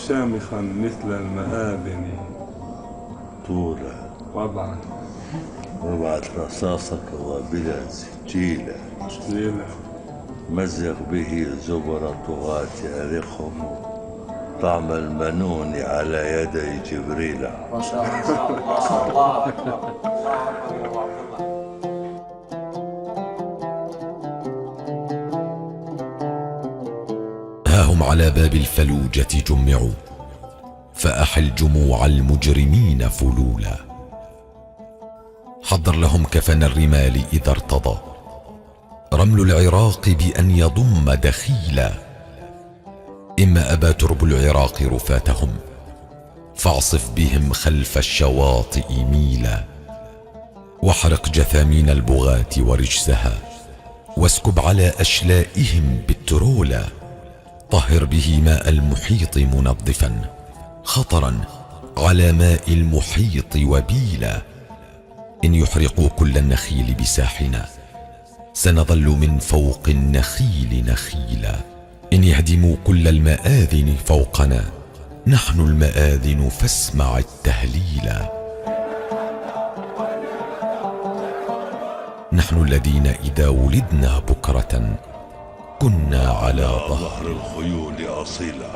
شامخا مثل المآذن طولا وابعث رصاصك وابلا سجيلا مزق به زبر طغاة يارقهم طعم المنون على يدي جبريل. ما شاء الله. الله أكبر. ها هم على باب الفلوجة جمعوا فأحل جموع المجرمين فلولا. حضر لهم كفن الرمال إذا ارتضى رمل العراق بأن يضم دخيلا. إما أبى ترب العراق رفاتهم فاعصف بهم خلف الشواطئ ميلا. واحرق جثامين البغاة ورجزها واسكب على أشلائهم بالترولا. طهر به ماء المحيط منظفا خطرا على ماء المحيط وبيلا. إن يحرقوا كل النخيل بساحنا سنظل من فوق النخيل نخيلا. إن يهدموا كل المآذن فوقنا نحن المآذن فاسمع التهليلا. نحن الذين إذا ولدنا بكرة كنا على ظهر الخيول أصيلا.